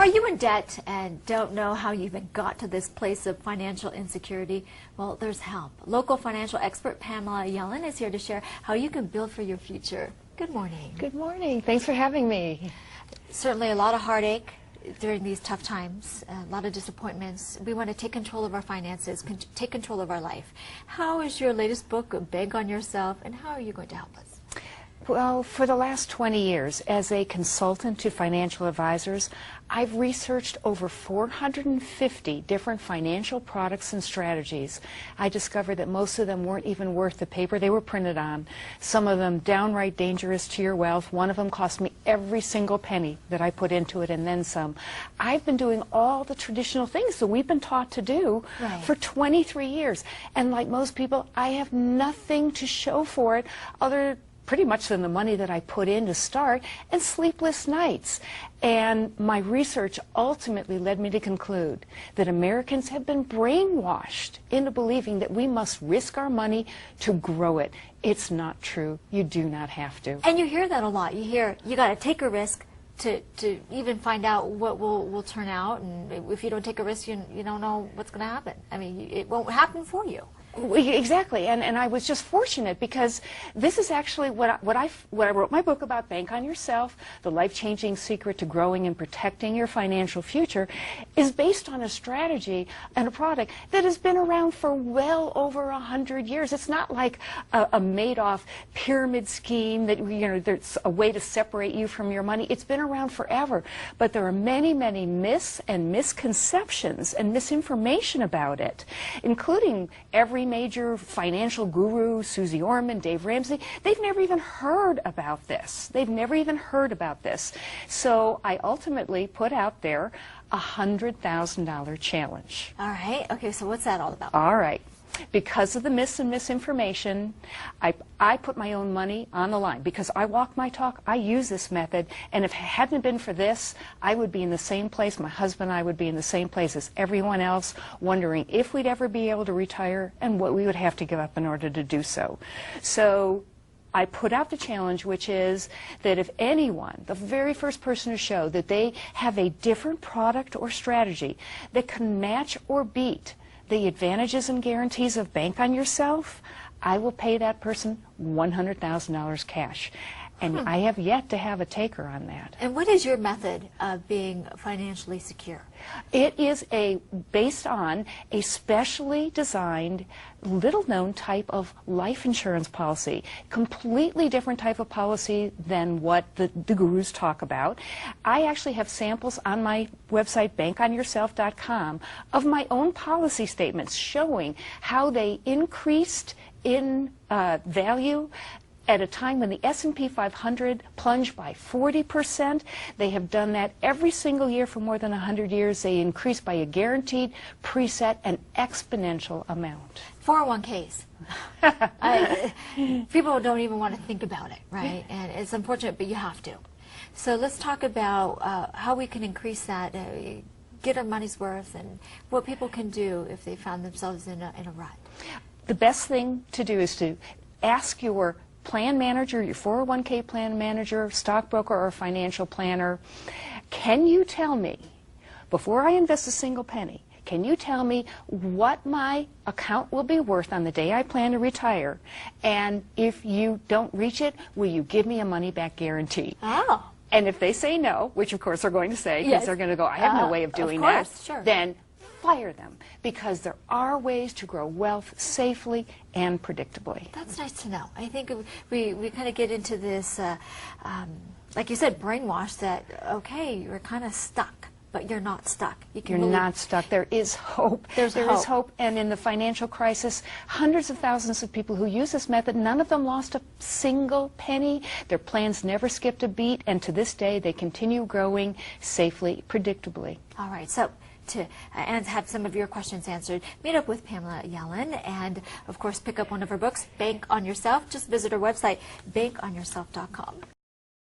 Are you in debt and don't know how you even got to this place of financial insecurity? Well, there's help. Local financial expert Pamela Yellen is here to share how you can build for your future. Good morning. Good morning. Thanks for having me. Certainly a lot of heartache during these tough times, a lot of disappointments. We want to take control of our finances, take control of our life. How is your latest book, Bank on Yourself, and how are you going to help us? Well, for the last 20 years, as a consultant to financial advisors, I've researched over 450 different financial products and strategies. I discovered that most of them weren't even worth the paper they were printed on. Some of them downright dangerous to your wealth. One of them cost me every single penny that I put into it and then some. I've been doing all the traditional things that we've been taught to do for 23 years. And like most people, I have nothing to show for it other pretty much than the money that I put in to start and sleepless nights. And my research ultimately led me to conclude that Americans have been brainwashed into believing that we must risk our money to grow it. It's not true. You do not have to. And you hear that a lot. You hear you got to take a risk to even find out what will turn out, and if you don't take a risk, you don't know what's going to happen. I mean, it won't happen for you. Exactly, and I was just fortunate because this is actually what I wrote my book about, Bank on Yourself, the life-changing secret to growing and protecting your financial future, is based on a strategy and a product that has been around for well over 100 years. It's not like a Madoff pyramid scheme that, there's a way to separate you from your money. It's been around forever, but there are many, many myths and misconceptions and misinformation about it, including every major financial guru, Susie Orman, Dave Ramsey. They've never even heard about this. They've never even heard about this. So I ultimately put out there a $100,000 challenge. All right. Okay, so what's that all about? All right. Because of the myths and misinformation, I put my own money on the line. Because I walk my talk, I use this method, and if it hadn't been for this, I would be in the same place, my husband and I would be in the same place as everyone else, wondering if we'd ever be able to retire and what we would have to give up in order to do so. So I put out the challenge, which is that if anyone, the very first person to show that they have a different product or strategy that can match or beat the advantages and guarantees of Bank on Yourself, I will pay that person $100,000 cash. And I have yet to have a taker on that. And what is your method of being financially secure? It is based on a specially designed, little-known type of life insurance policy, completely different type of policy than what the gurus talk about. I actually have samples on my website, bankonyourself.com, of my own policy statements showing how they increased in value at a time when the S&P 500 plunged by 40%. They have done that every single year for more than 100 years. They increased by a guaranteed, preset, and exponential amount. 401ks. People don't even want to think about it, right? And it's unfortunate, but you have to. So let's talk about how we can increase that, get our money's worth, and what people can do if they found themselves in a rut. The best thing to do is to ask your plan manager, your 401k plan manager, stockbroker, or financial planner, can you tell me, before I invest a single penny, can you tell me what my account will be worth on the day I plan to retire? And if you don't reach it, will you give me a money-back guarantee? Oh. And if they say no, which of course they're going to say, because they're going to go, I have no way of doing that, then fire them, because there are ways to grow wealth safely and predictably. That's nice to know. I think we kind of get into this, like you said, brainwash that, okay, you're kind of stuck, but you're not stuck. You're not stuck. There is hope. There is hope. And in the financial crisis, hundreds of thousands of people who use this method, none of them lost a single penny. Their plans never skipped a beat, and to this day, they continue growing safely, predictably. All right. So to have some of your questions answered, meet up with Pamela Yellen and, of course, pick up one of her books, Bank on Yourself. Just visit her website, bankonyourself.com.